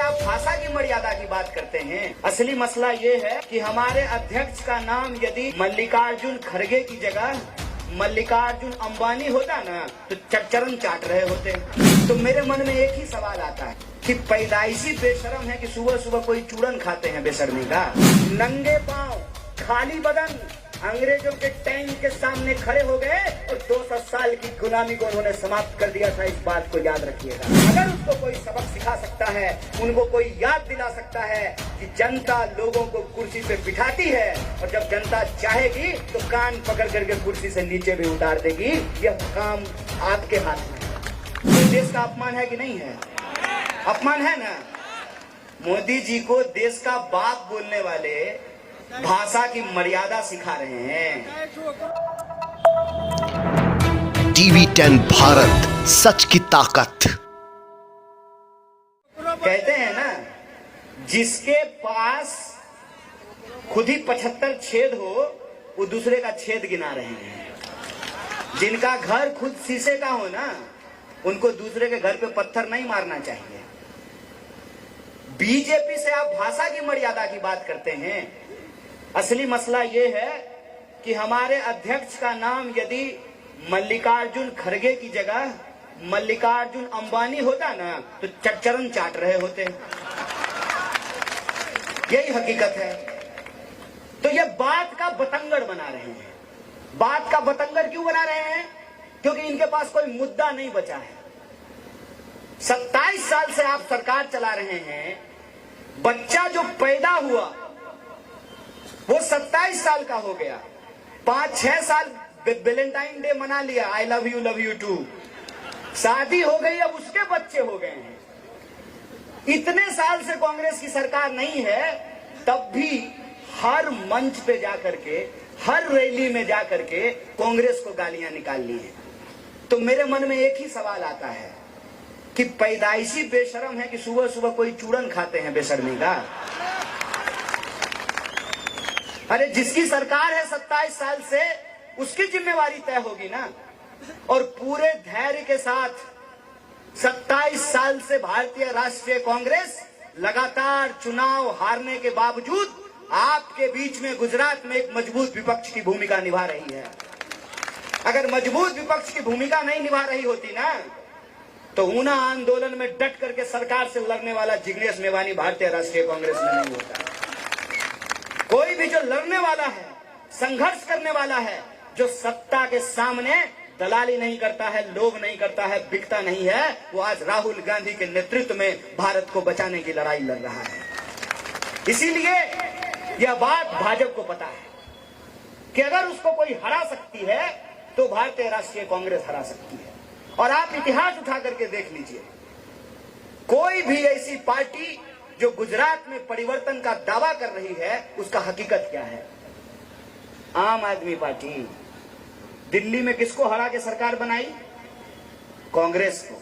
आप भाषा की मर्यादा की बात करते हैं। असली मसला ये है कि हमारे अध्यक्ष का नाम यदि मल्लिकार्जुन खड़गे की जगह मल्लिकार्जुन अंबानी होता ना तो चरण चाट रहे होते। तो मेरे मन में एक ही सवाल आता है कि पैदाइशी बेशरम है कि सुबह सुबह कोई चूरन खाते हैं बेशर्मी का। नंगे पांव खाली बदन अंग्रेजों के टैंक के सामने खड़े हो गए और 200 साल की गुलामी को उन्होंने समाप्त कर दिया था। इस बात को याद रखिएगा। अगर उसको कोई सबक सिखा सकता है, उनको कोई याद दिला सकता है कि जनता लोगों को कुर्सी पे बिठाती है और जब जनता चाहेगी तो कान पकड़ करके कुर्सी से नीचे भी उतार देगी, यह काम आपके हाथ में है। तो देश का अपमान है कि नहीं है? अपमान है ना। मोदी जी को देश का बाप बोलने वाले भाषा की मर्यादा सिखा रहे हैं। टीवी 10 भारत, सच की ताकत। कहते हैं ना, जिसके पास खुद ही 75 छेद हो वो दूसरे का छेद गिना रहे हैं। जिनका घर खुद शीशे का हो ना, उनको दूसरे के घर पे पत्थर नहीं मारना चाहिए। बीजेपी से आप भाषा की मर्यादा की बात करते हैं। असली मसला ये है कि हमारे अध्यक्ष का नाम यदि मल्लिकार्जुन खड़गे की जगह मल्लिकार्जुन अंबानी होता ना तो चरण चाट रहे होते। यही हकीकत है। तो ये बात का बतंगड़ बना रहे हैं। बात का बतंगड़ क्यों बना रहे हैं? क्योंकि इनके पास कोई मुद्दा नहीं बचा है। 27 साल से आप सरकार चला रहे हैं। बच्चा जो पैदा हुआ वो 27 साल का हो गया। 5-6 साल वैलेंटाइन डे मना लिया, आई लव यू टू। शादी हो गई, अब उसके बच्चे हो गए हैं। इतने साल से कांग्रेस की सरकार नहीं है, तब भी हर मंच पे जाकर के, हर रैली में जाकर के कांग्रेस को गालियां निकालनी है। तो मेरे मन में एक ही सवाल आता है कि पैदाइशी बेशरम है कि सुबह सुबह कोई चूरन खाते हैं बेशर्मी का। अरे जिसकी सरकार है 27 साल से, उसकी जिम्मेवारी तय होगी ना। और पूरे धैर्य के साथ 27 साल से भारतीय राष्ट्रीय कांग्रेस लगातार चुनाव हारने के बावजूद आपके बीच में गुजरात में एक मजबूत विपक्ष की भूमिका निभा रही है। अगर मजबूत विपक्ष की भूमिका नहीं निभा रही होती ना, तो ऊना आंदोलन में डट करके सरकार से लड़ने वाला जिग्नेश मेवानी भारतीय राष्ट्रीय कांग्रेस में नहीं होता। कोई भी जो लड़ने वाला है, संघर्ष करने वाला है, जो सत्ता के सामने दलाली नहीं करता है, लोभ नहीं करता है, बिकता नहीं है, वो आज राहुल गांधी के नेतृत्व में भारत को बचाने की लड़ाई लड़ रहा है। इसीलिए यह बात भाजपा को पता है कि अगर उसको कोई हरा सकती है तो भारतीय राष्ट्रीय कांग्रेस हरा सकती है। और आप इतिहास उठा करके देख लीजिए, कोई भी ऐसी पार्टी जो गुजरात में परिवर्तन का दावा कर रही है, उसका हकीकत क्या है? आम आदमी पार्टी। दिल्ली में किसको हरा के सरकार बनाई? कांग्रेस को।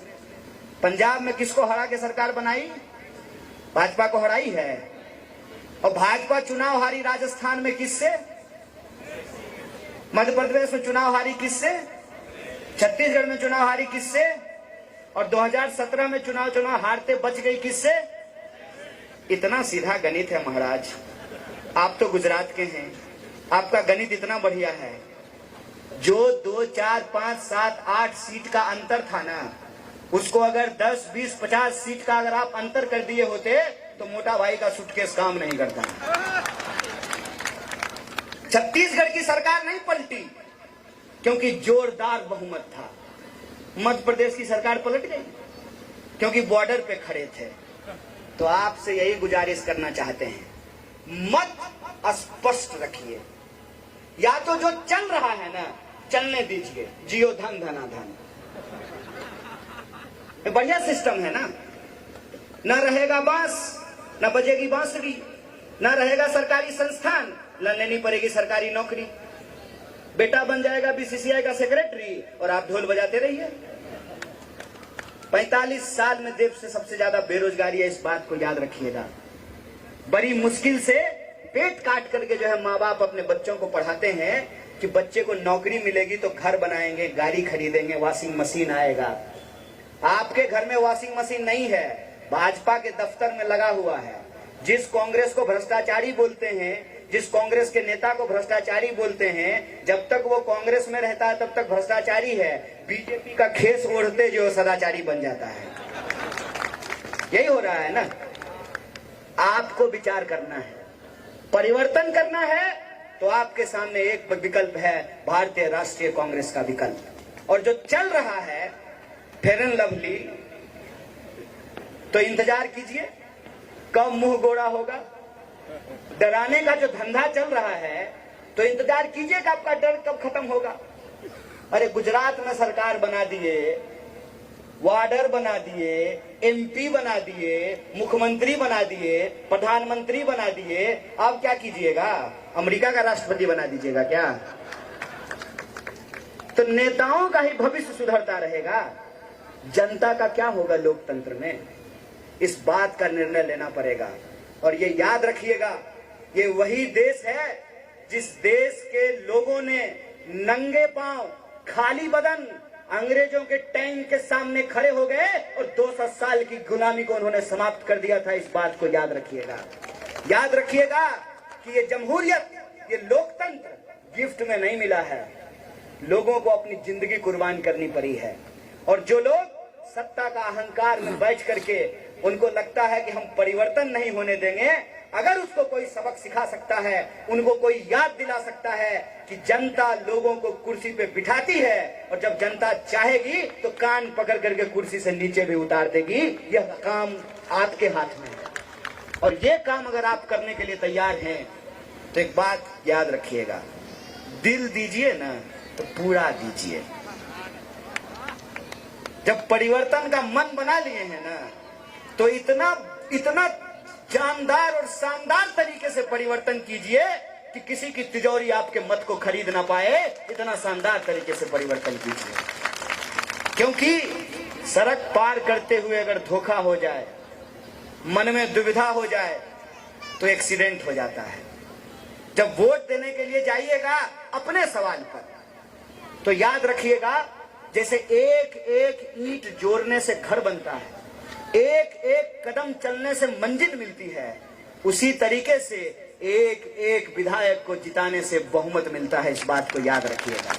पंजाब में किसको हरा के सरकार बनाई? भाजपा को हराई है। और भाजपा चुनाव हारी राजस्थान में किससे? मध्य प्रदेश में चुनाव हारी किससे? छत्तीसगढ़ में चुनाव हारी किससे? और 2017 में चुनाव हारते बच गई किससे? इतना सीधा गणित है महाराज। आप तो गुजरात के हैं, आपका गणित इतना बढ़िया है। जो 2, 4, 5, 7, 8 सीट का अंतर था ना, उसको अगर 10, 20, 50 सीट का अगर आप अंतर कर दिए होते तो मोटा भाई का सूटकेस काम नहीं करता। छत्तीसगढ़ की सरकार नहीं पलटी क्योंकि जोरदार बहुमत था। मध्य प्रदेश की सरकार पलट गई क्योंकि बॉर्डर पे खड़े थे। तो आपसे यही गुजारिश करना चाहते हैं, मत स्पष्ट रखिए। या तो जो चल रहा है ना, चलने दीजिए। जियो धन धना धन, बढ़िया सिस्टम है ना। न रहेगा बांस, न बजेगी बांसुरी, न रहेगा सरकारी संस्थान, न लेनी पड़ेगी सरकारी नौकरी। बेटा बन जाएगा बीसीसीआई का सेक्रेटरी और आप ढोल बजाते रहिए। 45 साल में देश से सबसे ज्यादा बेरोजगारी है, इस बात को याद रखिएगा। बड़ी मुश्किल से पेट काट करके जो है माँ बाप अपने बच्चों को पढ़ाते हैं कि बच्चे को नौकरी मिलेगी तो घर बनाएंगे, गाड़ी खरीदेंगे, वॉशिंग मशीन आएगा। आपके घर में वॉशिंग मशीन नहीं है, भाजपा के दफ्तर में लगा हुआ है। जिस कांग्रेस को भ्रष्टाचारी बोलते हैं, जिस कांग्रेस के नेता को भ्रष्टाचारी बोलते हैं, जब तक वो कांग्रेस में रहता है तब तक भ्रष्टाचारी है। बीजेपी का खेस ओढ़ते जो सदाचारी बन जाता है। यही हो रहा है ना। आपको विचार करना है, परिवर्तन करना है, तो आपके सामने एक विकल्प है, भारतीय राष्ट्रीय कांग्रेस का विकल्प। और जो चल रहा है फेयर एंड लवली, तो इंतजार कीजिए कब मुंह गोड़ा होगा। डराने का जो धंधा चल रहा है, तो इंतजार कीजिए कि आपका डर कब खत्म होगा। अरे गुजरात में सरकार बना दिए, वार्डर बना दिए, एमपी बना दिए, मुख्यमंत्री बना दिए, प्रधानमंत्री बना दिए। आप क्या कीजिएगा? अमेरिका का राष्ट्रपति बना दीजिएगा क्या? तो नेताओं का ही भविष्य सुधरता रहेगा, जनता का क्या होगा लोकतंत्र में? इस बात का निर्णय लेना पड़ेगा। और ये याद रखिएगा, ये वही देश है जिस देश के लोगों ने नंगे पांव, खाली बदन अंग्रेजों के टैंक के सामने खड़े हो गए और 200 साल की गुलामी को उन्होंने समाप्त कर दिया था। इस बात को याद रखिएगा। याद रखिएगा कि ये जमहूरियत, ये लोकतंत्र गिफ्ट में नहीं मिला है, लोगों को अपनी जिंदगी कुर्बान करनी पड़ी है। और जो लोग सत्ता का अहंकार में बैठ करके उनको लगता है कि हम परिवर्तन नहीं होने देंगे, अगर उसको कोई सबक सिखा सकता है, उनको कोई याद दिला सकता है कि जनता लोगों को कुर्सी पे बिठाती है, और जब जनता चाहेगी तो कान पकड़ करके कुर्सी से नीचे भी उतार देगी। यह काम आपके हाथ में है, और यह काम अगर आप करने के लिए तैयार हैं तो एक बात याद रखिएगा, दिल दीजिए ना तो पूरा दीजिए। जब परिवर्तन का मन बना लिए हैं ना, तो इतना जानदार और शानदार तरीके से परिवर्तन कीजिए कि किसी की तिजोरी आपके मत को खरीद ना पाए। इतना शानदार तरीके से परिवर्तन कीजिए, क्योंकि सड़क पार करते हुए अगर धोखा हो जाए, मन में दुविधा हो जाए, तो एक्सीडेंट हो जाता है। जब वोट देने के लिए जाइएगा अपने सवाल पर, तो याद रखिएगा, जैसे एक एक ईंट जोड़ने से घर बनता है, एक एक कदम चलने से मंजिल मिलती है, उसी तरीके से एक एक विधायक को जिताने से बहुमत मिलता है। इस बात को याद रखिएगा।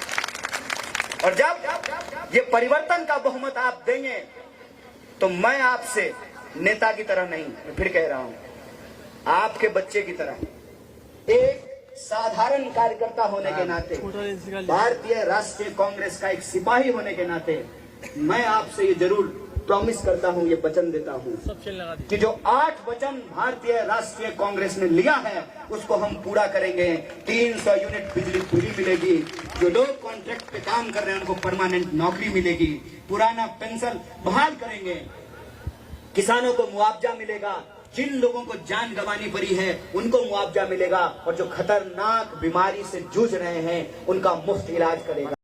और जब ये परिवर्तन का बहुमत आप देंगे, तो मैं आपसे नेता की तरह नहीं, मैं फिर कह रहा हूं, आपके बच्चे की तरह, एक साधारण कार्यकर्ता होने के नाते, भारतीय राष्ट्रीय कांग्रेस का एक सिपाही होने के नाते, मैं आपसे ये जरूर प्रॉमिस करता हूं, ये वचन देता हूं कि जो 8 वचन भारतीय राष्ट्रीय कांग्रेस ने लिया है उसको हम पूरा करेंगे। 300 यूनिट बिजली पूरी मिलेगी, जो लोग कॉन्ट्रैक्ट पे काम कर रहे हैं उनको परमानेंट नौकरी मिलेगी, पुराना पेंशन बहाल करेंगे, किसानों को मुआवजा मिलेगा, जिन लोगों को जान गंवानी पड़ी है उनको मुआवजा मिलेगा, और जो खतरनाक बीमारी से जूझ रहे हैं उनका मुफ्त इलाज करेगा।